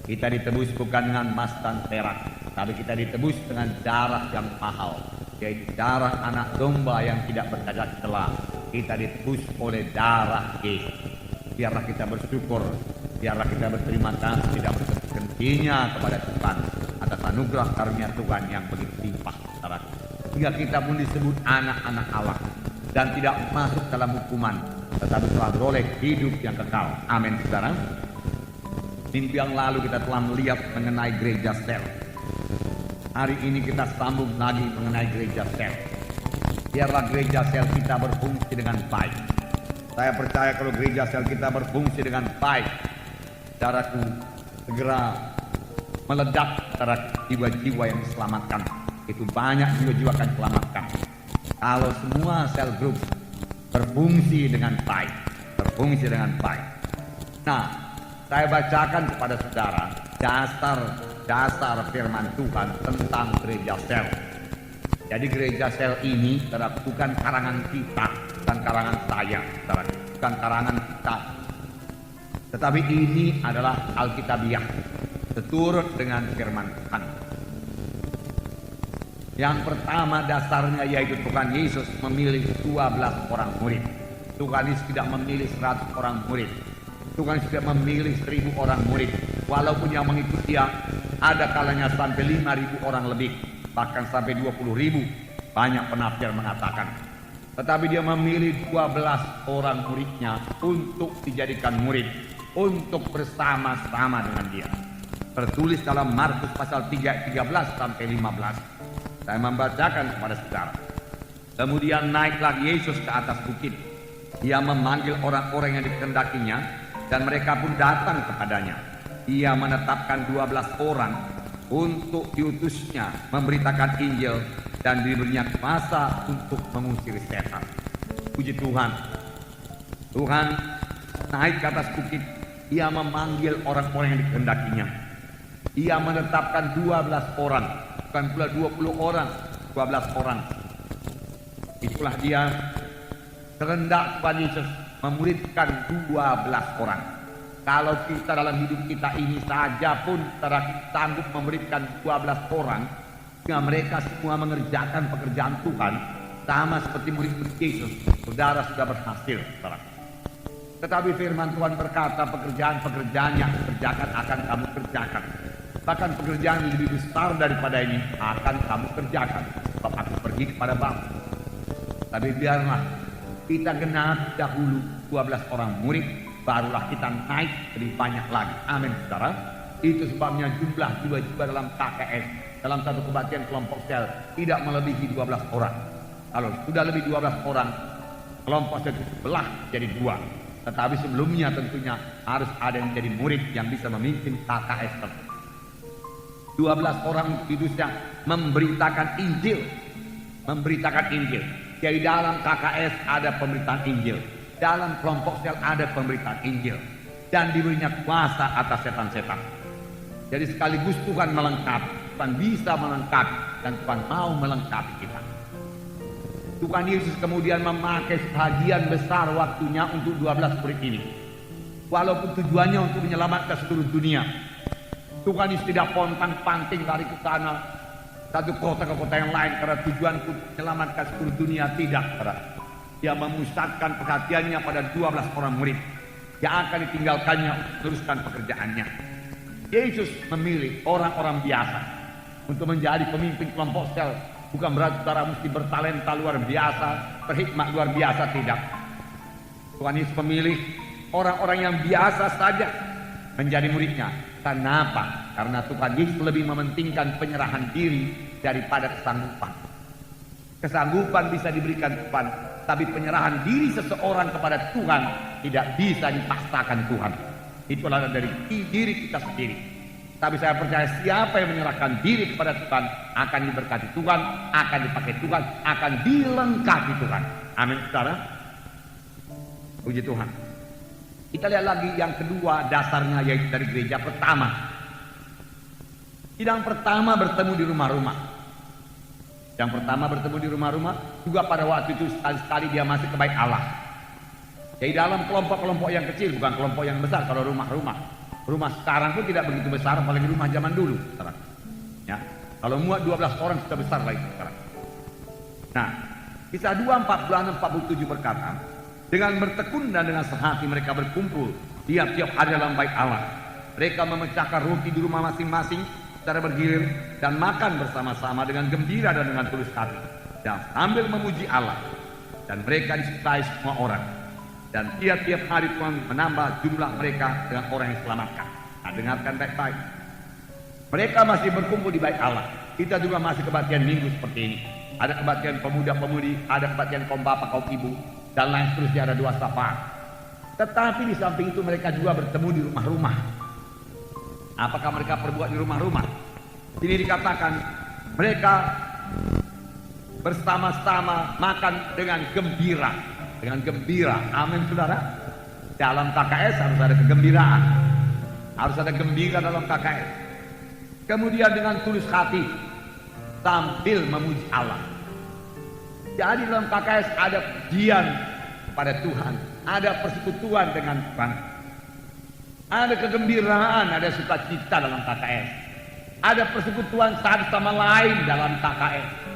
Kita ditebus bukan dengan emas dan perak, tapi kita ditebus dengan darah yang mahal, yaitu darah anak domba yang tidak bercacat celah. Kita ditebus oleh darah Yesus. Biarlah kita bersyukur, biarlah kita berterima kasih, tidak berhentinya kepada Tuhan atas anugerah karunia Tuhan yang begitu limpah, saudaraku. Hingga kita pun disebut anak-anak Allah dan tidak masuk dalam hukuman, tetapi telah beroleh hidup yang kekal. Amin, saudara. Minggu yang lalu kita telah melihat mengenai gereja sel. Hari ini kita sambung lagi mengenai gereja sel. Biarlah gereja sel kita berfungsi dengan baik. Saya percaya kalau gereja sel kita berfungsi dengan baik, saudaraku, segera meledak antara jiwa-jiwa yang diselamatkan. Itu banyak jiwa-jiwa akan diselamatkan kalau semua sel grup berfungsi dengan baik, berfungsi dengan baik. Nah, saya bacakan kepada saudara dasar firman Tuhan tentang gereja sel. Jadi gereja sel ini bukan karangan kita, bukan karangan saya, bukan karangan kita, tetapi ini adalah Alkitabiah, seturut dengan firman Tuhan. Yang pertama dasarnya yaitu Tuhan Yesus memilih 12 orang murid. Tuhan Yesus tidak memilih 100 orang murid. Tuhan Yesus tidak memilih 1000 orang murid. Walaupun yang mengikuti dia ada kalanya sampai 5.000 orang lebih, bahkan sampai 20.000. Banyak penafsir mengatakan. Tetapi dia memilih 12 orang muridnya untuk dijadikan murid, untuk bersama-sama dengan dia. Tertulis dalam Markus pasal 3 13 sampai 15. Saya membacakan kepada saudara. Kemudian naiklah Yesus ke atas bukit. Ia memanggil orang-orang yang dikehendakinya, dan mereka pun datang kepadanya. Ia menetapkan 12 orang untuk diutusnya memberitakan Injil dan diberinya kuasa untuk mengusir setan. Puji Tuhan. Tuhan naik ke atas bukit. Ia memanggil orang-orang yang dikehendakinya. Ia menetapkan 12 orang, bukan pula 20 orang, 12 orang. Itulah dia kehendak Tuhan Yesus memuridkan 12 orang. Kalau kita dalam hidup kita ini saja pun sanggup memuridkan 12 orang, sehingga mereka semua mengerjakan pekerjaan Tuhan sama seperti murid-murid Yesus, saudara sudah berhasil, saudara. Tetapi firman Tuhan berkata pekerjaan-pekerjaan yang dikerjakan akan kamu kerjakan. Bahkan pekerjaan yang lebih besar daripada ini akan kamu kerjakan, sebab aku pergi kepada Bapa. Tapi biarlah kita genap dahulu 12 orang murid, barulah kita naik lebih banyak lagi. Amin, saudara. Itu sebabnya jumlah jiwa-jiwa dalam KKS, dalam satu kebaktian kelompok sel, tidak melebihi 12 orang. Kalau sudah lebih 12 orang, kelompok sel itu belah jadi 2. Tetapi sebelumnya tentunya harus ada yang menjadi murid yang bisa memimpin KKS tersebut. 12 orang kudusnya memberitakan Injil. Memberitakan Injil. Jadi dalam KKS ada pemberitaan Injil. Dalam kelompok sel ada pemberitaan Injil. Dan diberinya kuasa atas setan-setan. Jadi sekaligus Tuhan melengkapi. Tuhan bisa melengkapi. Dan Tuhan mau melengkapi kita. Tuhan Yesus kemudian memakai sebagian besar waktunya untuk 12 murid ini. Walaupun tujuannya untuk menyelamatkan seluruh dunia. Tuhan Yesus tidak pontang-panting lari ke sana satu kota ke kota yang lain karena tujuan untuk menyelamatkan seluruh dunia. Tidak, saudara. Dia memusatkan perhatiannya pada 12 orang murid yang akan ditinggalkannya untuk teruskan pekerjaannya. Yesus memilih orang-orang biasa untuk menjadi pemimpin kelompok sel. Bukan berarti saudara mesti bertalenta luar biasa, berhikmat luar biasa, tidak. Tuhan Yesus memilih orang-orang yang biasa saja menjadi muridnya. Kenapa? Karena Tuhan Yesus lebih mementingkan penyerahan diri daripada kesanggupan. Kesanggupan bisa diberikan Tuhan, tapi penyerahan diri seseorang kepada Tuhan tidak bisa dipaksakan Tuhan. Itulah dari diri kita sendiri. Tapi saya percaya siapa yang menyerahkan diri kepada Tuhan akan diberkati Tuhan, akan dipakai Tuhan, akan dilengkapi Tuhan. Amin, saudara. Puji Tuhan. Kita lihat lagi yang kedua dasarnya, yaitu dari gereja pertama. Sidang pertama bertemu di rumah-rumah. Yang pertama bertemu di rumah-rumah, juga pada waktu itu sekali-sekali dia masih ke bait Allah. Jadi dalam kelompok-kelompok yang kecil, bukan kelompok yang besar kalau rumah-rumah. Rumah sekarang pun tidak begitu besar, apalagi rumah zaman dulu. Ya, kalau muat 12 orang sudah besar lagi sekarang. Nah, Kisah 2:46-47 berkata, dengan bertekun dan dengan sehati mereka berkumpul tiap-tiap hari dalam bait Allah. Mereka memecahkan roti di rumah masing-masing secara bergilir dan makan bersama-sama dengan gembira dan dengan tulus hati dan sambil memuji Allah. Dan mereka disukai semua orang. Dan tiap-tiap hari Tuhan menambah jumlah mereka dengan orang yang selamatkan. Nah, dengarkan baik-baik. Mereka masih berkumpul di bait Allah. Kita juga masih kebaktian minggu seperti ini. Ada kebaktian pemuda-pemudi, ada kebaktian kaum bapak, kaum ibu, dan lain seterusnya, ada 2 syafaat. Tetapi di samping itu mereka juga bertemu di rumah-rumah. Apakah mereka perbuat di rumah-rumah? Ini dikatakan mereka bersama-sama makan dengan gembira. Dengan gembira, amin saudara. Dalam KKS harus ada kegembiraan, harus ada gembira dalam KKS. Kemudian dengan tulus hati sambil memuji Allah. Jadi dalam KKS ada pujian kepada Tuhan, ada persekutuan dengan Tuhan, ada kegembiraan, ada sukacita dalam KKS, ada persekutuan satu sama lain dalam KKS.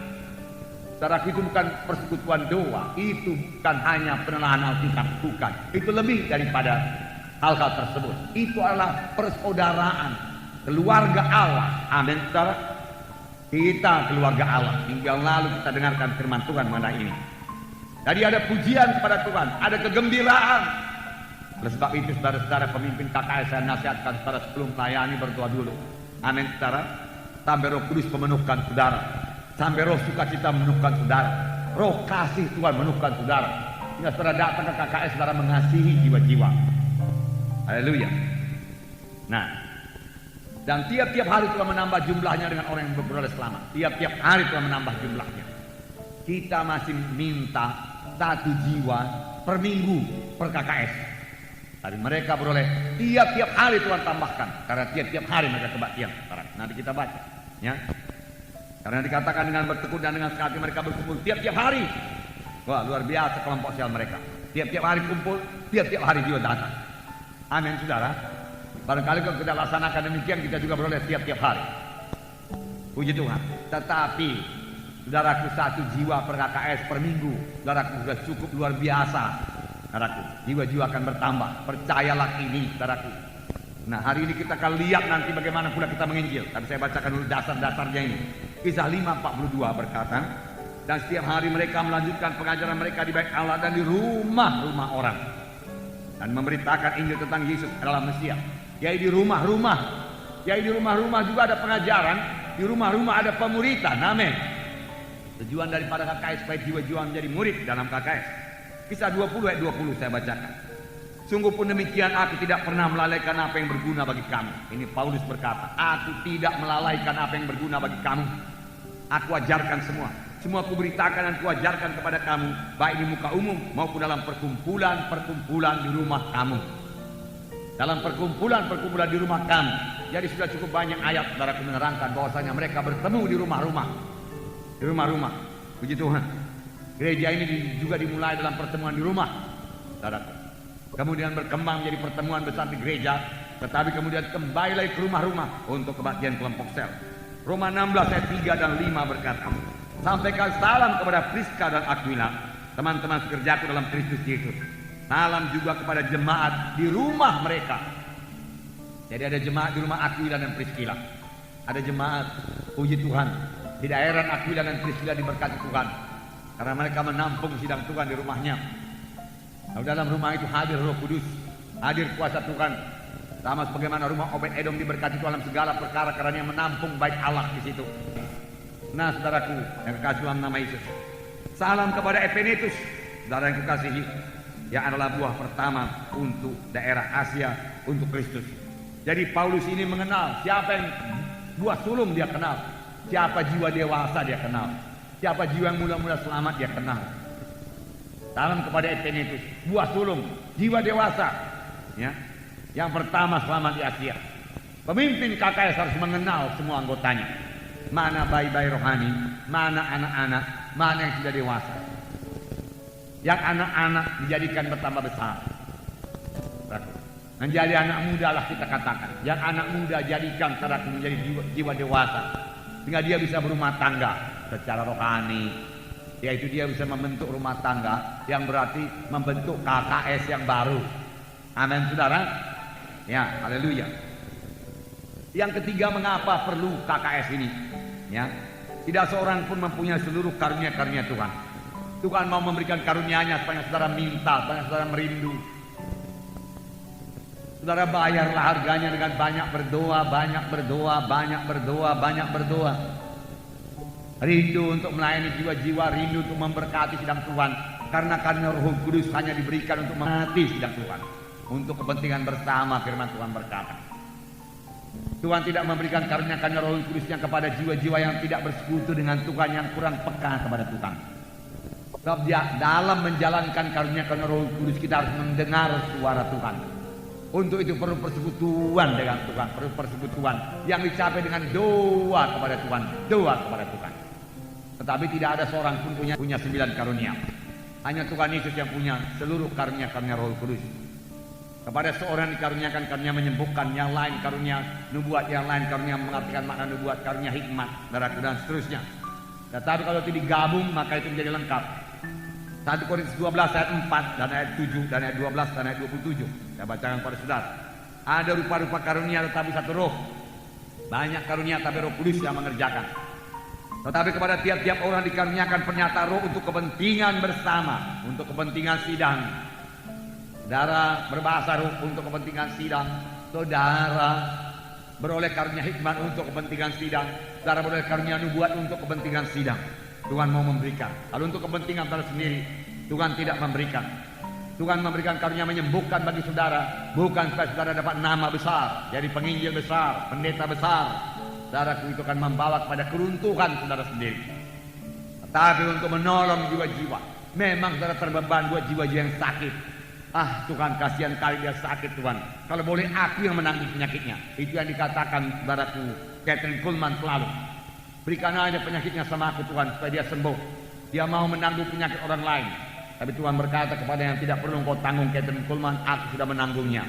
Saudaraku, itu bukan persekutuan doa, itu bukan hanya penelahan Alkitab, bukan. Itu lebih daripada hal-hal tersebut. Itu adalah persaudaraan, keluarga Allah. Amin, saudara. Kita keluarga Allah. Minggu yang lalu kita dengarkan firman Tuhan mengenai ini. Jadi ada pujian kepada Tuhan, ada kegembiraan. Oleh sebab itu, saudara-saudara pemimpin KKS, saya nasihatkan saudara sebelum melayani berdoa dulu. Amin, saudara. Sampai Roh Kudus memenuhkan saudara. Sampai roh sukacita memenuhkan saudara, roh kasih Tuhan memenuhkan saudara, hingga saudara datang ke KKS, saudara mengasihi jiwa-jiwa. Haleluya. Nah, dan tiap-tiap hari Tuhan menambah jumlahnya dengan orang yang beroleh selamat. Tiap-tiap hari Tuhan menambah jumlahnya. Kita masih minta 1 jiwa per minggu per KKS. Tapi mereka beroleh tiap-tiap hari Tuhan tambahkan, karena tiap-tiap hari mereka kebaktian. Nanti kita baca, ya. Karena dikatakan dengan bertekun dan dengan sekali mereka berkumpul tiap-tiap hari. Wah, luar biasa kelompok sosial mereka. Tiap-tiap hari kumpul, tiap-tiap hari juga datang. Amin, saudara. Barangkali kalau kita laksanakan demikian, kita juga beroleh tiap-tiap hari. Puji Tuhan. Tetapi, saudaraku, 1 jiwa per KKS per minggu, saudaraku, sudah cukup luar biasa. Saudaraku, jiwa-jiwa akan bertambah. Percayalah ini, saudaraku. Nah, hari ini kita akan lihat nanti bagaimana pula kita menginjil. Tapi saya bacakan dulu dasar-dasarnya ini. Kisah 5:42 berkata, dan setiap hari mereka melanjutkan pengajaran mereka di bait Allah dan di rumah-rumah orang, dan memberitakan Injil tentang Yesus adalah Mesias. Yaitu di rumah-rumah, yaitu di rumah-rumah juga ada pengajaran, di rumah-rumah ada pemuritan. Amin. Tujuan daripada KKS supaya jiwa-jiwa menjadi murid dalam KKS. Kisah 20 ayat 20 saya bacakan. Sungguh pun demikian, aku tidak pernah melalaikan apa yang berguna bagi kamu. Ini Paulus berkata, aku tidak melalaikan apa yang berguna bagi kamu. Aku ajarkan semua. Semua aku beritakan dan aku ajarkan kepada kamu, baik di muka umum maupun dalam perkumpulan-perkumpulan di rumah kamu. Dalam perkumpulan-perkumpulan di rumah kamu. Jadi sudah cukup banyak ayat saudaraku menerangkan bahwasanya mereka bertemu di rumah-rumah. Di rumah-rumah. Puji Tuhan. Gereja ini juga dimulai dalam pertemuan di rumah, saudaraku. Kemudian berkembang menjadi pertemuan besar di gereja, tetapi kemudian kembali lagi ke rumah-rumah untuk kebaktian kelompok sel. Roma 16 ayat 3 dan 5 berkata, sampaikan salam kepada Priska dan Aquila, teman-teman sekerjaku dalam Kristus Yesus. Salam juga kepada jemaat di rumah mereka. Jadi ada jemaat di rumah Aquila dan Priscilla. Ada jemaat, puji Tuhan, di daerah Aquila dan Priscilla diberkati Tuhan, karena mereka menampung sidang Tuhan di rumahnya. Lalu dalam rumah itu hadir Roh Kudus, hadir kuasa Tuhan, sama sebagaimana rumah Obed-Edom diberkati dalam segala perkara karena yang menampung bait Allah di situ. Nah, saudaraku yang kekasih dalam nama Yesus, salam kepada Epenetus, saudara yang kekasihi, yang adalah buah pertama untuk daerah Asia untuk Kristus. Jadi Paulus ini mengenal siapa yang buah sulung dia kenal, siapa jiwa dewasa dia kenal, siapa jiwa yang muda-muda selamat dia kenal. Salam kepada Epenetus, buah sulung, jiwa dewasa, ya, yang pertama selamat di Asia. Pemimpin KKS harus mengenal semua anggotanya, mana bayi-bayi rohani, mana anak-anak, mana yang sudah dewasa. Yang anak-anak dijadikan bertambah besar. Menjadi anak muda lah kita katakan. Yang anak muda jadikan saudaraku menjadi jiwa dewasa. Sehingga dia bisa berumah tangga secara rohani. Yaitu dia bisa membentuk rumah tangga yang berarti membentuk KKS yang baru. Amin saudara. Ya, haleluya. Yang ketiga, mengapa perlu KKS ini? Ya, tidak seorang pun mempunyai seluruh karunia-karunia Tuhan. Tuhan mau memberikan karunia-Nya supaya saudara minta, supaya saudara merindu. Saudara bayarlah harganya dengan banyak berdoa, banyak berdoa, banyak berdoa, banyak berdoa. Rindu untuk melayani jiwa-jiwa, rindu untuk memberkati sidang Tuhan. Karena karunia Roh Kudus hanya diberikan untuk memberkati sidang Tuhan. Untuk kepentingan bersama, firman Tuhan berkata. Tuhan tidak memberikan karunia-karunia Roh Kudusnya kepada jiwa-jiwa yang tidak bersekutu dengan Tuhan, yang kurang peka kepada Tuhan. Sebab dalam menjalankan karunia-karunia Roh Kudus kita harus mendengar suara Tuhan. Untuk itu perlu persekutuan dengan Tuhan, perlu persekutuan yang dicapai dengan doa kepada Tuhan, doa kepada Tuhan. Tetapi tidak ada seorang pun punya 9 karunia. Hanya Tuhan Yesus yang punya seluruh karunia-karunia Roh Kudus. Kepada seorang dikaruniakan karunia menyembuhkan, yang lain karunia nubuat, yang lain karunia mengartikan makna nubuat, karunia hikmat, dan seterusnya. Tetapi kalau itu digabung maka itu menjadi lengkap. 1 Korintus 12 ayat 4 dan ayat 7 dan ayat 12 dan ayat 27. Saya bacakan kepada saudara. Ada rupa-rupa karunia tetapi satu roh. Banyak karunia tapi Roh Kudus yang mengerjakan. Tetapi kepada tiap-tiap orang dikaruniakan pernyataan roh untuk kepentingan bersama, untuk kepentingan sidang. Saudara berbahasa roh untuk kepentingan sidang. Saudara beroleh karunia hikmat untuk kepentingan sidang. Saudara beroleh karunia nubuat untuk kepentingan sidang. Tuhan mau memberikan. Kalau untuk kepentingan saudara sendiri, Tuhan tidak memberikan. Tuhan memberikan karunia menyembuhkan bagi saudara, bukan supaya saudara dapat nama besar, jadi penginjil besar, pendeta besar. Saudara itu akan membawa kepada keruntuhan saudara sendiri. Tetapi untuk menolong jiwa-jiwa. Memang saudara terbeban buat jiwa-jiwa yang sakit. Ah Tuhan, kasihan kali dia sakit Tuhan. Kalau boleh aku yang menanggung penyakitnya. Itu yang dikatakan saudaraku Kathryn Kuhlman selalu. Berikan aja penyakitnya sama aku Tuhan supaya dia sembuh. Dia mau menanggung penyakit orang lain. Tapi Tuhan berkata kepada yang tidak perlu engkau tanggung Kathryn Kuhlman, aku sudah menanggungnya.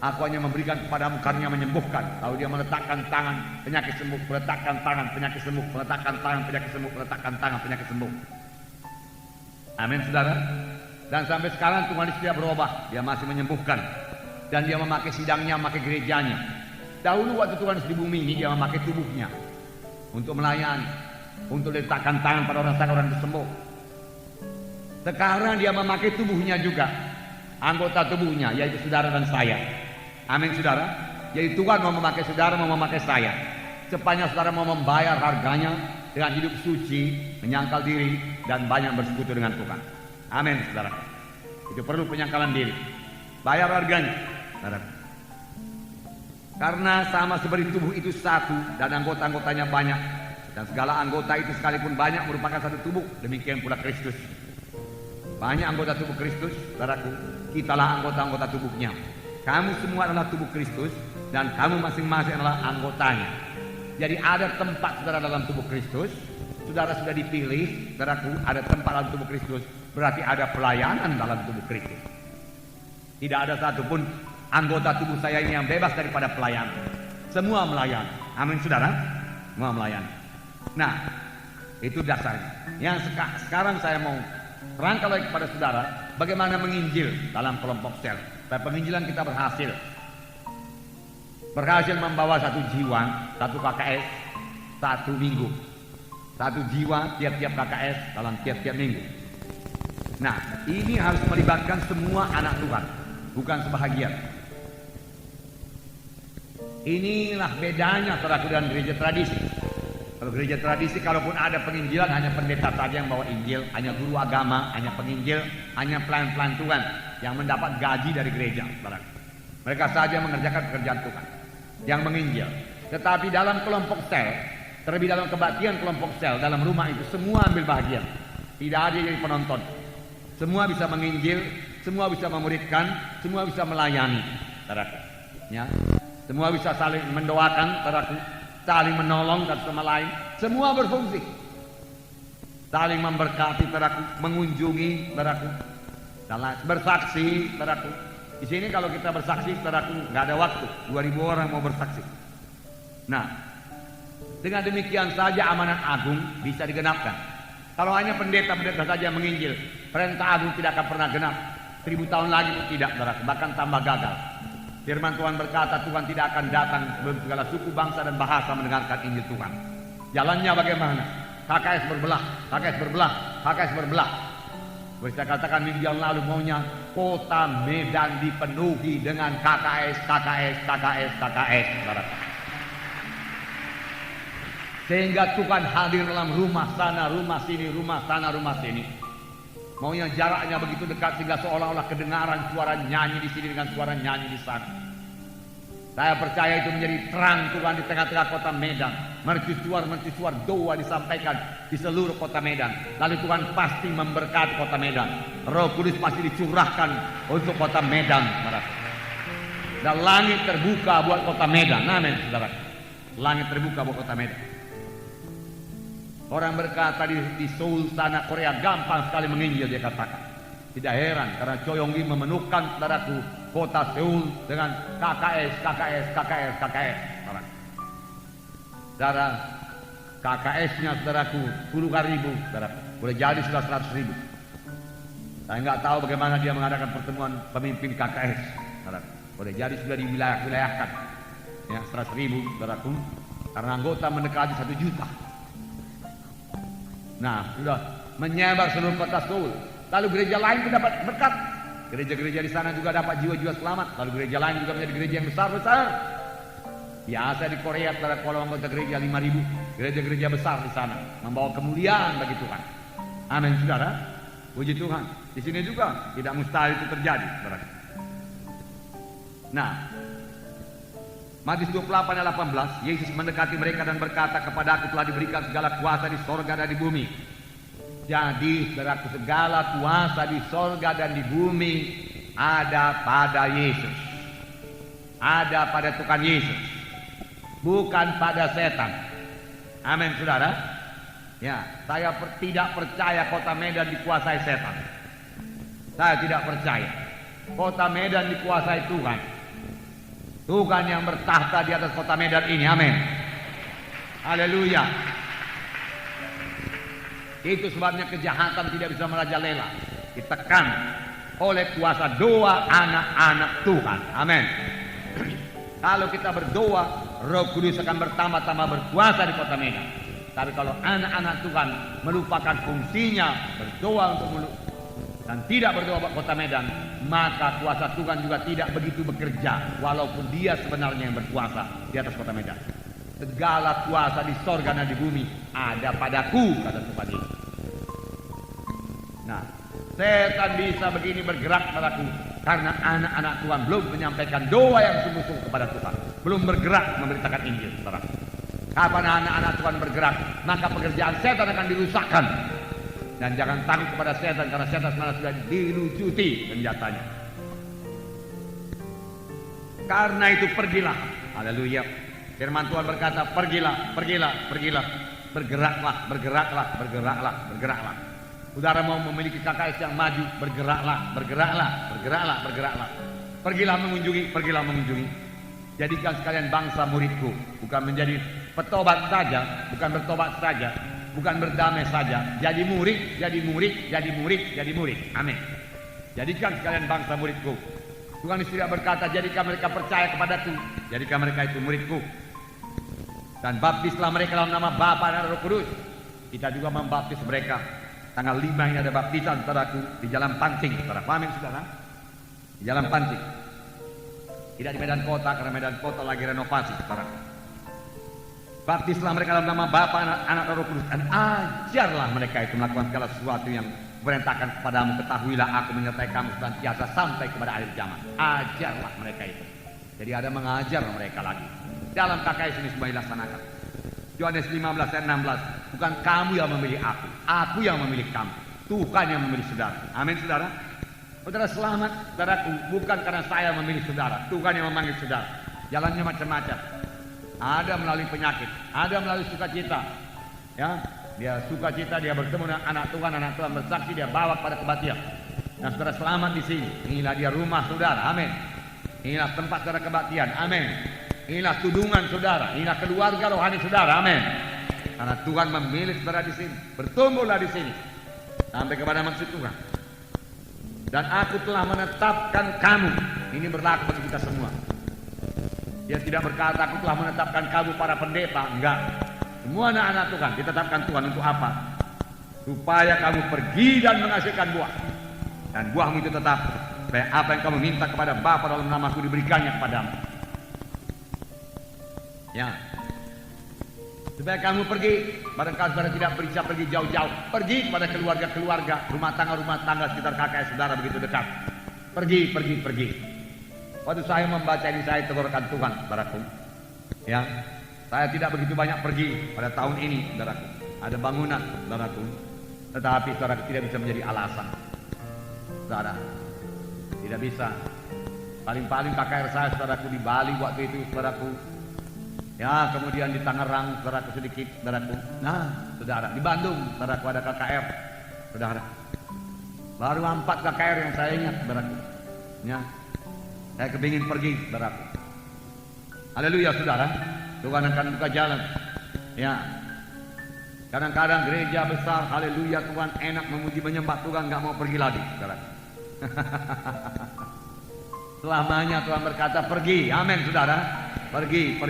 Aku hanya memberikan kepadamu karunia menyembuhkan. Kalau dia meletakkan tangan, penyakit sembuh. Meletakkan tangan, penyakit sembuh. Meletakkan tangan, penyakit sembuh. Meletakkan tangan, penyakit sembuh. Amin saudara. Dan sampai sekarang Tuhan Yesus tidak berubah. Dia masih menyembuhkan. Dan dia memakai sidangnya, memakai gerejanya. Dahulu waktu Tuhan Yesus di bumi ini, dia memakai tubuhnya untuk melayani, untuk letakkan tangan pada orang sakit, orang sembuh. Sekarang dia memakai tubuhnya juga, anggota tubuhnya, yaitu saudara dan saya. Amin saudara. Jadi Tuhan mau memakai saudara, mau memakai saya. Sepanjang saudara mau membayar harganya dengan hidup suci, menyangkal diri, dan banyak bersekutu dengan Tuhan. Amin saudara. Itu perlu penyangkalan diri. Bayar harganya, saudara. Karena sama seperti tubuh itu satu dan anggota-anggotanya banyak, dan segala anggota itu sekalipun banyak merupakan satu tubuh, demikian pula Kristus. Banyak anggota tubuh Kristus, saudaraku, kitalah anggota-anggota tubuhnya. Kamu semua adalah tubuh Kristus dan kamu masing-masing adalah anggotanya. Jadi ada tempat saudara dalam tubuh Kristus. Saudara sudah dipilih, saudaraku, ada tempat dalam tubuh Kristus, berarti ada pelayanan dalam tubuh Kristus. Tidak ada satupun anggota tubuh saya ini yang bebas daripada pelayanan. Semua melayani. Amin saudara. Semua melayani. Nah, itu dasarnya. Yang sekarang saya mau terangkan lagi kepada saudara bagaimana menginjil dalam kelompok sel. Supaya penginjilan kita berhasil. Berhasil membawa satu jiwa, satu KKS, satu minggu. Satu jiwa tiap-tiap KKS dalam tiap-tiap minggu. Nah, ini harus melibatkan semua anak Tuhan, bukan sebahagian. Inilah bedanya saudaraku dengan gereja tradisi. Kalau gereja tradisi, kalaupun ada penginjilan, hanya pendeta saja yang bawa Injil, hanya guru agama, hanya penginjil, hanya pelayan-pelayan Tuhan yang mendapat gaji dari gereja, saudaraku. Mereka saja mengerjakan pekerjaan Tuhan yang menginjil. Tetapi dalam kelompok sel, terlebih dalam kebaktian kelompok sel, dalam rumah itu semua ambil bagian. Tidak ada yang jadi penonton. Semua bisa menginjil, semua bisa memuridkan, semua bisa melayani, saudaraku. Ya. Semua bisa saling mendoakan, saudaraku, saling menolong satu sama lain. Semua berfungsi. Saling memberkati, saudaraku, mengunjungi, saudaraku, bersaksi, saudaraku, Di sini kalau kita bersaksi, saudaraku, nggak ada waktu. 2000 orang mau bersaksi. Nah, dengan demikian saja amanat agung bisa digenapkan. Kalau hanya pendeta-pendeta saja menginjil, perintah agung tidak akan pernah genap. 1000 tahun lagi pun tidak, saudaraku, bahkan tambah gagal. Firman Tuhan berkata, Tuhan tidak akan datang segala suku, bangsa, dan bahasa mendengarkan Injil Tuhan. Jalannya bagaimana? KKS berbelah, KKS berbelah, KKS berbelah. Saya katakan minggu yang lalu, maunya kota Medan dipenuhi dengan KKS, KKS, KKS, KKS, saudara. Sehingga Tuhan hadir dalam rumah sana, rumah sini, rumah sana, rumah sini. Maunya jaraknya begitu dekat sehingga seolah-olah kedengaran suara nyanyi di sini dengan suara nyanyi di sana. Saya percaya itu menjadi terang Tuhan di tengah-tengah kota Medan. Mercusuar doa disampaikan di seluruh kota Medan. Lalu Tuhan pasti memberkati kota Medan. Roh Kudus pasti dicurahkan untuk kota Medan, saudara. Dan langit terbuka buat kota Medan. Amin, saudara. Langit terbuka buat kota Medan. Orang berkata di Seoul sana, Korea, gampang sekali menginjil, dia katakan. Tidak heran karena Choi Yong Kim memenuhkan, saudaraku, kota Seoul dengan KKS, KKS, KKS, KKS. Saudara, KKS-nya, saudaraku, puluhan ribu, saudaraku. Boleh jadi sudah 100.000. Saya nggak tahu bagaimana dia mengadakan pertemuan pemimpin KKS, saudaraku. Boleh jadi sudah diwilayahkan, ya, 100.000, saudaraku. Karena anggota mendekati 1 juta. Nah, sudah menyebar seluruh kota Seoul. Lalu gereja lain pun dapat berkat. Gereja-gereja di sana juga dapat jiwa-jiwa selamat. Lalu gereja lain juga menjadi gereja yang besar-besar. Biasa di Korea, kalau anggota gereja 5.000, gereja-gereja besar di sana membawa kemuliaan bagi Tuhan. Amin, saudara. Puji Tuhan. Di sini juga tidak mustahil itu terjadi, saudara. Nah, Matius 28 ayat 18, Yesus mendekati mereka dan berkata, kepadaku telah diberikan segala kuasa di sorga dan di bumi. Jadi, saudaraku, segala kuasa di sorga dan di bumi ada pada Yesus. Ada pada Tuhan Yesus. Bukan pada setan. Amin, saudara. Ya, saya tidak percaya kota Medan dikuasai setan. Saya tidak percaya. Kota Medan dikuasai Tuhan. Tuhan yang bertahta di atas kota Medan ini. Amin. Haleluya. Itu sebabnya kejahatan tidak bisa merajalela. Ditekan oleh kuasa doa anak-anak Tuhan. Amin. Kalau kita berdoa, Roh Kudus akan bertambah-tambah berkuasa di kota Medan. Tapi kalau anak-anak Tuhan melupakan fungsinya berdoa untuk dan tidak berdoa buat kota Medan, maka kuasa Tuhan juga tidak begitu bekerja, walaupun dia sebenarnya yang berkuasa di atas kota Medan. Segala kuasa di sorga dan di bumi ada padaku, kata Tuhan Yesus. Nah, setan bisa begini bergerak padaku karena anak-anak Tuhan belum menyampaikan doa yang sungguh-sungguh kepada Tuhan, belum bergerak memberitakan Injil, saudara. Kapan anak-anak Tuhan bergerak, maka pekerjaan setan akan dirusakkan. Dan jangan takut kepada setan, karena setan sebenarnya sudah dilucuti senjatanya. Karena itu pergilah. Haleluya. Firman Tuhan berkata, pergilah, pergilah, pergilah. Bergeraklah, bergeraklah, bergeraklah, bergeraklah. Saudara mau memiliki KKS yang maju, bergeraklah, bergeraklah, bergeraklah, bergeraklah. Pergilah mengunjungi, pergilah mengunjungi. Jadikan sekalian bangsa muridku. Bukan menjadi petobat saja, bukan bertobat saja, bukan berdamai saja. Jadi murid, jadi murid, jadi murid, jadi murid. Amin. Jadikan sekalian bangsa muridku. Tuhan Yesus tidak berkata, jadikan mereka percaya kepadaku, jadikan mereka itu muridku. Dan baptislah mereka dalam nama Bapa dan Roh Kudus. Kita juga membaptis mereka. Tanggal 5 ini ada baptisan, saudaraku, di Jalan Pancing. Saudara, paham saudara? Di Jalan Pancing. Tidak di Medan Kota, karena Medan Kota lagi renovasi, saudara. Baptislah mereka dalam nama Bapa, Anak, dan Roh Kudus, dan ajarlah mereka itu melakukan segala sesuatu yang perintahkan kepadamu. Ketahuilah aku menyertai kamu senantiasa sampai kepada akhir zaman. Ajarlah mereka itu. Jadi ada mengajar mereka lagi. Dalam KKS ini semua dilaksanakan. Yohanes 15 ayat 16. Bukan kamu yang memilih aku yang memilih kamu. Tuhan yang memilih saudara. Amin, saudara. Saudara selamat, saudaraku, bukan karena saya memilih saudara. Tuhan yang memanggil saudara. Jalannya macam-macam. Ada melalui penyakit, ada melalui sukacita. Ya, dia sukacita, dia bertemu dengan anak Tuhan bersaksi, dia bawa kepada kematian. Nah, saudara selamat di sini. Inilah dia rumah saudara. Amin. Inilah tempat saudara kebaktian. Amin. Inilah tudungan saudara. Inilah keluarga rohani saudara. Amin. Karena Tuhan memilih saudara di sini. Bertumbuhlah di sini sampai kepada maksud Tuhan. Dan aku telah menetapkan kamu. Ini berlaku bagi kita semua. Dia tidak berkata aku telah menetapkan kamu para pendeta. Enggak. Semua anak-anak Tuhan ditetapkan Tuhan untuk apa? Supaya kamu pergi dan menghasilkan buah. Dan buahmu itu tetap. Supaya apa yang kamu minta kepada Bapa dalam namaku diberikannya kepadamu. Ya. Supaya kamu pergi, barangkali saudara tidak bisa pergi jauh-jauh, pergi kepada keluarga-keluarga, rumah tangga sekitar kakak saudara begitu dekat. Pergi. Waktu saya membaca ini saya tegurkan Tuhan, saudaraku. Ya, saya tidak begitu banyak pergi pada tahun ini, saudaraku. Ada bangunan, saudaraku. Tetapi saudara tidak bisa menjadi alasan, saudara. Tidak bisa. Paling-paling KKR saya, saudaraku, di Bali waktu itu, saudaraku. Ya, kemudian di Tangerang, saudaraku sedikit, saudaraku. Nah, saudara, di Bandung, saudaraku ada KKR, saudara. Baru 4 KKR yang saya ingat, saudaraku. Ya, saya kepingin pergi, saudaraku. Haleluya, saudara. Tuhan akan buka jalan. Ya. Kadang-kadang gereja besar, haleluya, Tuhan enak memuji menyembah Tuhan, nggak mau pergi lagi, saudara. Selamanya Tuhan berkata pergi, amin, saudara. Pergi.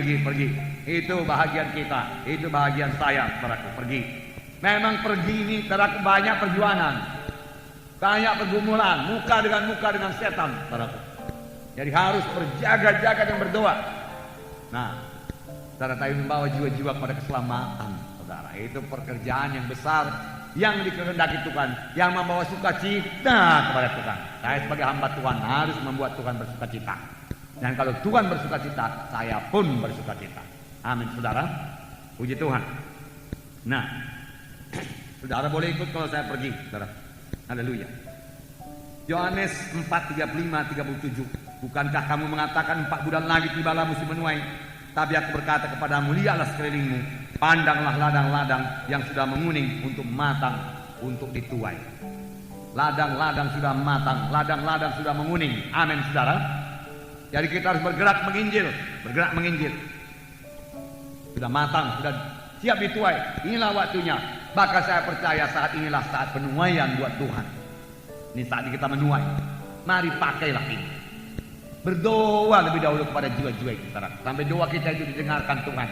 Itu bahagian kita, itu bahagian saya, saudaraku, pergi. Memang pergi ini, saudaraku, banyak perjuangan, banyak pergumulan, muka dengan setan, saudaraku. Jadi harus berjaga-jaga dan berdoa. Nah, saudara, tapi membawa jiwa-jiwa kepada keselamatan, saudara. Itu pekerjaan yang besar yang dikehendaki Tuhan, yang membawa sukacita kepada Tuhan. Saya sebagai hamba Tuhan harus membuat Tuhan bersukacita. Dan kalau Tuhan bersukacita, saya pun bersukacita. Amin, saudara. Puji Tuhan. Nah, saudara boleh ikut kalau saya pergi, saudara. Haleluya. Yohanes 4:35-37. Bukankah kamu mengatakan 4 bulan lagi tibalah musim menuai? Tapi aku berkata kepadamu, lihatlah sekelilingmu, pandanglah ladang-ladang yang sudah menguning untuk matang, untuk dituai. Ladang-ladang sudah matang, ladang-ladang sudah menguning. Amin, saudara. Jadi kita harus bergerak menginjil. Sudah matang, sudah siap dituai. Inilah waktunya. Maka saya percaya saat inilah saat penuaian buat Tuhan. Ini saat kita menuai. Mari pakailah ini. Berdoa lebih dahulu kepada jiwa-jiwa itu, saudara. Sampai doa kita itu didengarkan Tuhan.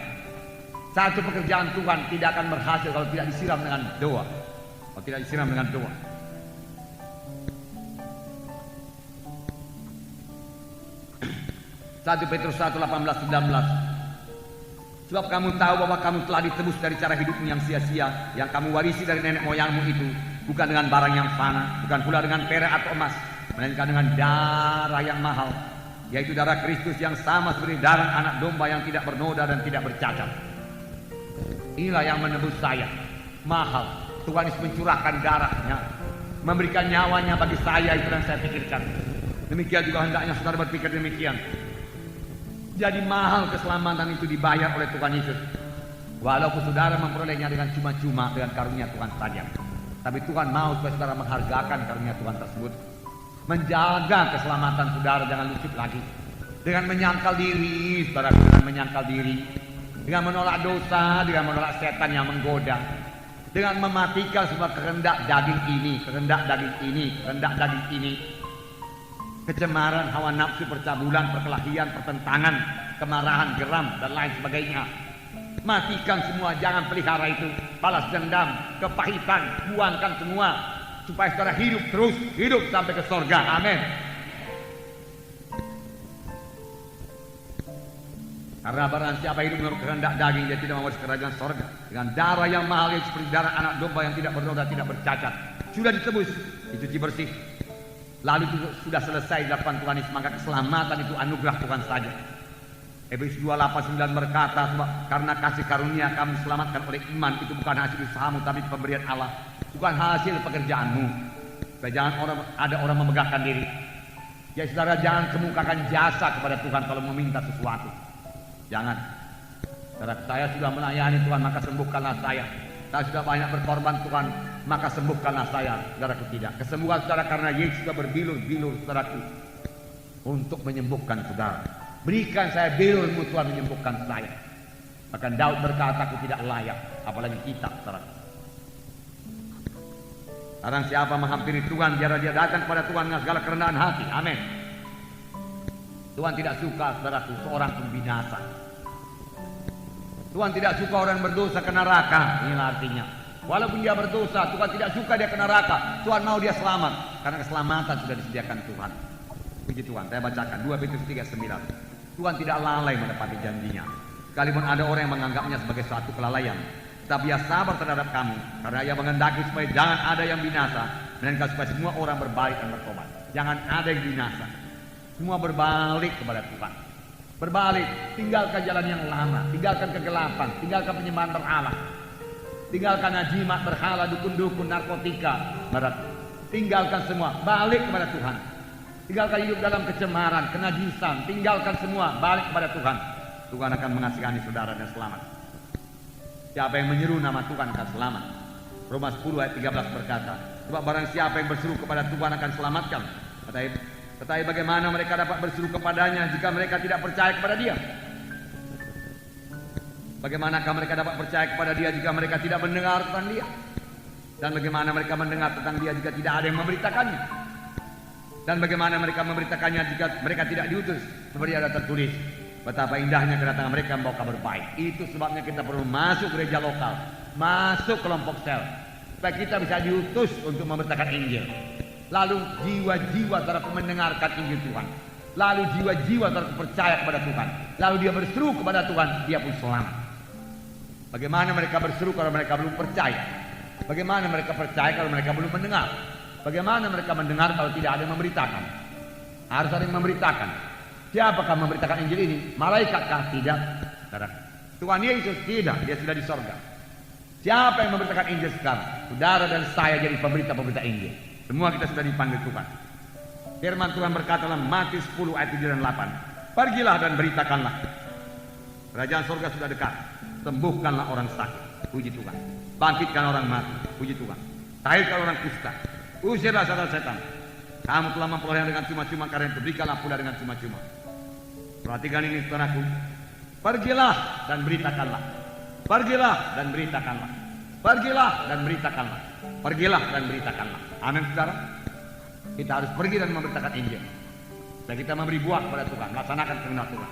Satu pekerjaan Tuhan tidak akan berhasil kalau tidak disiram dengan doa. Kalau tidak disiram dengan doa. 1 Petrus 1:18-19. Sebab kamu tahu bahwa kamu telah ditebus dari cara hidupmu yang sia-sia, yang kamu warisi dari nenek moyangmu itu, bukan dengan barang yang fana, bukan pula dengan perak atau emas, melainkan dengan darah yang mahal, yaitu darah Kristus yang sama seperti darah anak domba yang tidak bernoda dan tidak bercacat. Inilah yang menebus saya. Mahal. Tuhan Yesus mencurahkan darahnya, memberikan nyawanya bagi saya. Itu yang saya pikirkan. Demikian juga hendaknya saudara berpikir demikian. Jadi mahal keselamatan itu dibayar oleh Tuhan Yesus. Walaupun saudara memperolehnya dengan cuma-cuma, dengan karunia Tuhan saja. Tapi Tuhan mau supaya saudara menghargakan karunia Tuhan tersebut. Menjaga keselamatan saudara jangan lucut lagi. Dengan menyangkal diri, saudara, dengan menyangkal diri. Dengan menolak dosa, dengan menolak setan yang menggoda. Dengan mematikan semua kehendak daging ini, kehendak daging ini, kehendak daging ini. Kecemaran, hawa nafsu, percabulan, perkelahian, pertentangan, kemarahan, geram, dan lain sebagainya. Matikan semua, jangan pelihara itu. Balas dendam, kepahitan, buangkan semua. Supaya saudara hidup terus, hidup sampai ke surga. Amin. Karena barang siapa hidup menurut kehendak daging, dia tidak mewarisi kerajaan surga. Dengan darah yang mahal, yang seperti darah anak domba yang tidak bernoda, tidak bercacat. Sudah ditebus, dicuci bersih. Lalu itu sudah selesai dilakukan Tuhan Yesus, maka keselamatan itu anugerah Tuhan saja. Efesus 2:8-9 berkata, karena kasih karunia kamu selamatkan oleh iman, itu bukan hasil usahamu tapi pemberian Allah, bukan hasil pekerjaanmu. Supaya jangan ada orang memegahkan diri. Ya saudara, jangan kemukakan jasa kepada Tuhan kalau meminta sesuatu. Jangan. Saudara, saya sudah melayani Tuhan, maka sembuhkanlah saya. Saya sudah banyak berkorban Tuhan, maka sembuhkanlah saya, saudaraku tidak. Kesembuhan saudara karena Yesus sudah berbilur-bilur, saudaraku, untuk menyembuhkan saudara. Berikan saya bilurmu Tuhan menyembuhkan saya. Bahkan Daud berkata, aku tidak layak, apalagi kita, saudaraku. Sekarang siapa menghampiri Tuhan, biarlah dia datang kepada Tuhan dengan segala kerendahan hati. Amin. Tuhan tidak suka, saudaraku, seorang pun binasa. Tuhan tidak suka orang berdosa ke neraka. Inilah artinya. Walaupun dia berdosa, Tuhan tidak suka dia ke neraka. Tuhan mau dia selamat, karena keselamatan sudah disediakan Tuhan. Puji Tuhan. Saya bacakan 2 Petrus 3:9. Tuhan tidak lalai menepati janjinya. Sekalipun ada orang yang menganggapnya sebagai suatu kelalaian, tetapi ia sabar terhadap kamu, karena ia mengendaki supaya jangan ada yang binasa, melainkan supaya semua orang berbalik dan bertobat. Jangan ada yang binasa. Semua berbalik kepada Tuhan. Berbalik, tinggalkan jalan yang lama, tinggalkan kegelapan, tinggalkan penyembahan berhala, tinggalkan jimat berhala, dukun-dukun, narkotika, tinggalkan semua, balik kepada Tuhan. Tinggalkan hidup dalam kecemaran, kenajisan, tinggalkan semua, balik kepada Tuhan. Tuhan akan mengasihani saudara dan selamat. Siapa yang menyeru nama Tuhan akan selamat. Roma 10 ayat 13 berkata, sebab barang siapa yang berseru kepada Tuhan akan selamatkan. Tetapi bagaimana mereka dapat berseru kepadanya jika mereka tidak percaya kepada dia? Bagaimanakah mereka dapat percaya kepada dia jika mereka tidak mendengar tentang dia? Dan bagaimana mereka mendengar tentang dia jika tidak ada yang memberitakannya? Dan bagaimana mereka memberitakannya jika mereka tidak diutus? Seperti ada tertulis, betapa indahnya kedatangan mereka membawa kabar baik. Itu sebabnya kita perlu masuk gereja lokal, masuk kelompok sel, supaya kita bisa diutus untuk memberitakan Injil. Lalu jiwa-jiwa saudara mendengarkan Injil Tuhan. Lalu jiwa-jiwa saudara percaya kepada Tuhan. Lalu dia berseru kepada Tuhan, dia pun selamat. Bagaimana mereka berseru kalau mereka belum percaya? Bagaimana mereka percaya kalau mereka belum mendengar? Bagaimana mereka mendengar kalau tidak ada yang memberitakan? Harus ada yang memberitakan. Siapakah memberitakan Injil ini? Malaikatkah? Tidak. Tuhan Yesus tidak, dia sudah di sorga. Siapa yang memberitakan Injil sekarang? Saudara dan saya jadi pemberita-pemberita Injil. Semua kita sudah dipanggil Tuhan. Firman Tuhan berkata dalam Matius 10 ayat 7 dan 8. Pergilah dan beritakanlah. Kerajaan surga sudah dekat. Sembuhkanlah orang sakit. Puji Tuhan. Bangkitkan orang mati. Puji Tuhan. Tahirkan orang kusta. Usirlah setan-setan. Kamu telah memperoleh dengan cuma-cuma, karena itu berikanlah pula dengan cuma-cuma. Perhatikan ini saudaraku. Pergilah dan beritakanlah. Pergilah dan beritakanlah. Pergilah dan beritakanlah. Pergilah dan beritakanlah. Amin saudara. Kita harus pergi dan memberitakan Injil. Dan kita memberi buah kepada Tuhan, melaksanakan kehendak Tuhan.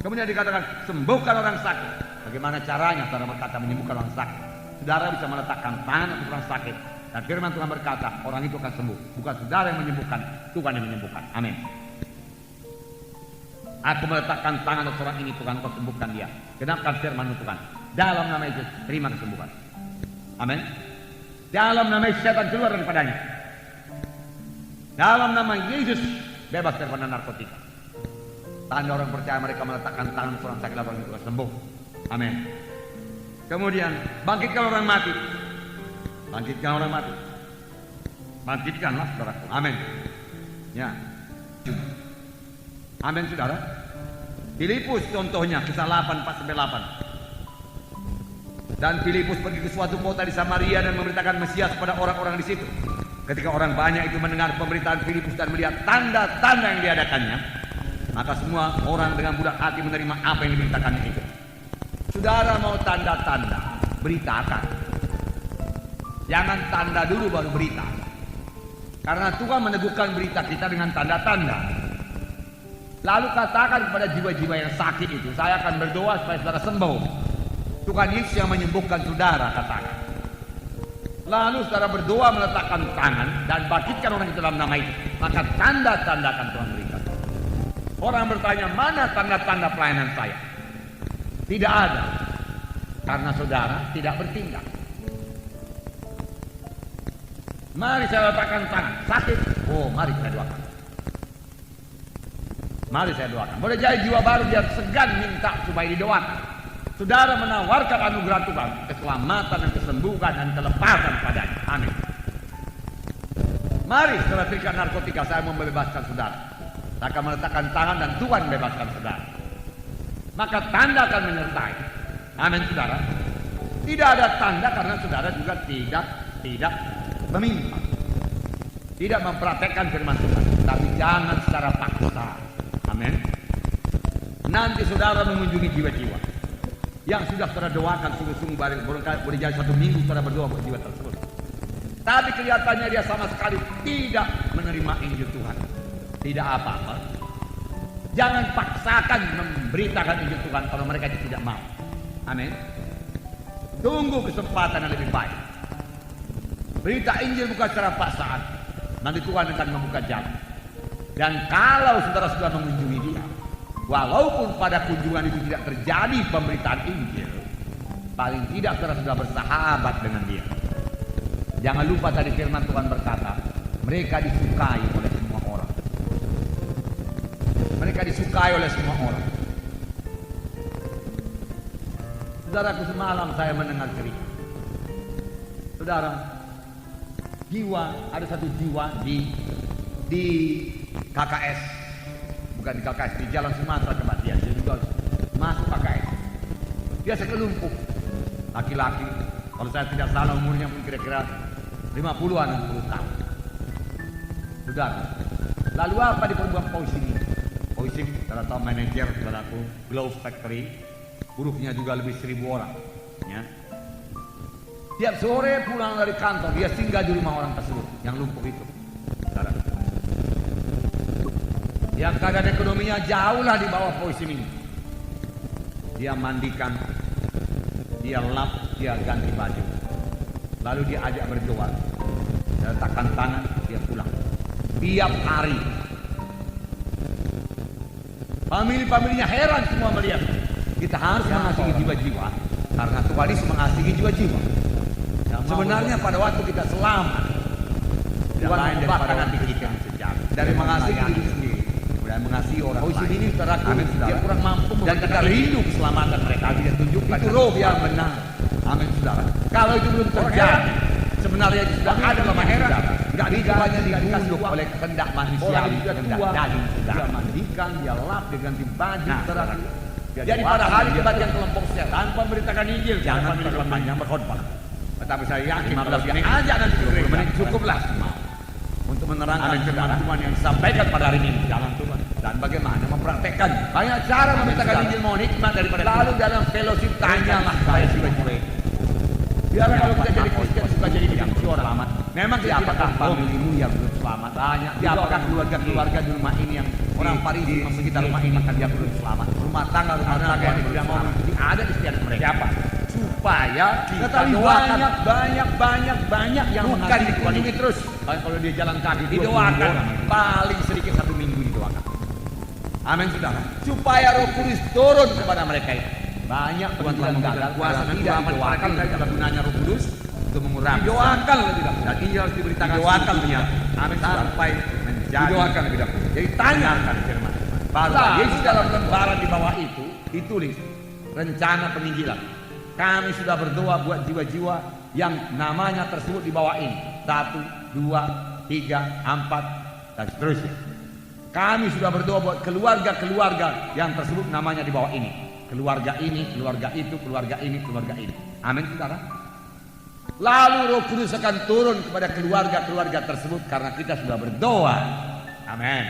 Kemudian dikatakan sembuhkan orang sakit. Bagaimana caranya saudara berkata menyembuhkan orang sakit? Saudara bisa meletakkan tangan untuk orang sakit, dan firman Tuhan berkata orang itu akan sembuh. Bukan saudara yang menyembuhkan, Tuhan yang menyembuhkan. Amin. Aku meletakkan tangan untuk orang ini, Tuhan kau sembuhkan dia. Genapkan firman Tuhan. Dalam nama Yesus terima kesembuhan. Amin. Dalam nama Yesus setan keluar daripadanya. Dalam nama Yesus bebas daripada narkotika. Tanda orang percaya mereka meletakkan tangan orang sakit, orang itu sembuh. Amin. Kemudian bangkitkan orang mati. Bangkitkan orang mati. Bangkitkanlah saudaraku. Amin. Ya. Amin saudara. Filipus contohnya kisah 8:4-8. Dan Filipus pergi ke suatu kota di Samaria dan memberitakan Mesias kepada orang-orang di situ. Ketika orang banyak itu mendengar pemberitaan Filipus dan melihat tanda-tanda yang diadakannya, maka semua orang dengan budak hati menerima apa yang diberitakannya itu. Saudara mau tanda-tanda, beritakan. Jangan tanda dulu baru berita. Karena Tuhan meneguhkan berita kita dengan tanda-tanda. Lalu katakan kepada jiwa-jiwa yang sakit itu, saya akan berdoa supaya saudara sembuh. Tuhan Yesus yang menyembuhkan saudara, katakan. Lalu saudara berdoa meletakkan tangan dan bangkitkan orang itu dalam nama itu, maka tanda-tanda akan Tuhan berikan. Orang bertanya, mana tanda-tanda pelayanan saya? Tidak ada, karena saudara tidak bertindak. Mari saya letakkan tangan, sakit. Oh, mari saya doakan. Mari saya doakan. Boleh jadi jiwa baru dia segan minta supaya didoakan. Saudara menawarkan anugerah Tuhan, keselamatan dan kesembuhan dan kelepasan padanya. Amin. Mari saudara berikan narkotika, saya mau membebaskan saudara. Saya akan meletakkan tangan dan Tuhan membebaskan saudara. Maka tanda akan menyertai. Amin saudara. Tidak ada tanda karena saudara juga tidak tidak meminta, tidak mempraktekkan firman Tuhan, tapi jangan secara paksa. Amin. Nanti saudara mengunjungi jiwa-jiwa yang sudah saudara doakan sungguh-sungguh, boleh jadi 1 minggu saudara berdoa buat jiwa tersebut, tapi kelihatannya dia sama sekali tidak menerima Injil Tuhan. Tidak apa-apa, jangan paksakan memberitakan Injil Tuhan kalau mereka tidak mau. Amin. Tunggu kesempatan yang lebih baik. Berita Injil bukan secara paksaan, nanti Tuhan akan membuka jalan. Dan kalau saudara sudah mengunjungi dia, walaupun pada kunjungan itu tidak terjadi pemberitaan Injil, paling tidak saudara sudah bersahabat dengan dia. Jangan lupa tadi firman Tuhan berkata, mereka disukai oleh semua orang. Mereka disukai oleh semua orang. Saudaraku, semalam saya mendengar cerita. Saudara, ada satu jiwa di KKS, bukan di KKS, di Jalan Sumatera kematian. Dia juga masuk KKS. Dia sekelompok laki-laki, kalau saya tidak salah umurnya pun kira-kira 50-an, 60 tahun. Saudara, lalu apa diperbuat Poisim ini? Poisim, saudara tahu, manajer saudaraku Glove Factory, buruhnya juga lebih 1.000 orang. Ya. Tiap sore pulang dari kantor, dia singgah di rumah orang tersebut yang lumpuh itu. Saudara, yang keadaan ekonominya jauhlah di bawah Poisim ini. Dia mandikan, dia lap, dia ganti baju, lalu dia ajak berdoa, dia letakkan tangan, dia pulang tiap hari. Famili-familinya heran semua melihat. Kita harus mengasihi jiwa-jiwa karena Tuhan Yesus mengasihi jiwa-jiwa. Sebenarnya pada waktu kita selamat, Tuhan mengubahkan hati kita dari mengasihi diri sendiri dan mengasihi orang lain. Ini dia kurang mampu dan kita rindu keselamatan mereka. Dia tunjukkan itu roh yang benar. Amin, saudara. Kalau itu belum terjadi, sebenarnya itu sudah ada lama heran. Tidak hanya dibunuh oleh kehendak manusia, kehendak daging. Dia mandikan, dia lap, dia ganti baju, saudara. Jadi pada hari kebaktian kelompok saya tanpa memberitakan Injil, jangan terlalu berkhotbah. Tetapi saya yakin kalau dia ajak nanti 20 menit cukuplah untuk menerangkan firman Tuhan yang disampaikan pada hari ini, jalan Tuhan dan bagaimana mempraktekkan. Banyak cara memberitakan Injil, mau nikmat daripada lalu dalam fellowship tanyalah saya jiwa-jiwa. Biarlah kalau kita jadi Kristen suka jadi benci orang. Memang siapakah familimu yang belum selamat? Tanya. Siapakah keluarga-keluarga di rumah ini yang orang Parisi di sekitar rumah ini maka dia belum selamat? Rumah tangga yang tidak mau ada di setiap mereka. Siapa? Supaya kita doakan banyak yang bukan dikunjungi terus. Kalau dia jalan kaki didoakan paling sedikit 1 minggu didoakan. Amin, saudara. Supaya Roh Kudus turun kepada mereka itu. Banyak Tuhan telah memberikan kuasa dan doakan adalah gunanya Roh Kudus untuk mengurangi. Didoakan lebih dahulu. Dan ini harus diberitakan. Didoakan lebih dahulu. Amin, sampai menjadi. Didoakan lebih dahulu. Jadi tanyakan firman. Baru Yesus dalam lembaran di bawah itu ditulis rencana penginjilan. Kami sudah berdoa buat jiwa-jiwa yang namanya tersebut di bawah ini. 1, 2, 3, 4 dan seterusnya. Kami sudah berdoa buat keluarga-keluarga yang tersebut namanya di bawah ini. Keluarga ini, keluarga itu, keluarga ini, keluarga ini. Amin, saudara. Lalu Roh Kudus akan turun kepada keluarga-keluarga tersebut karena kita sudah berdoa. Amin.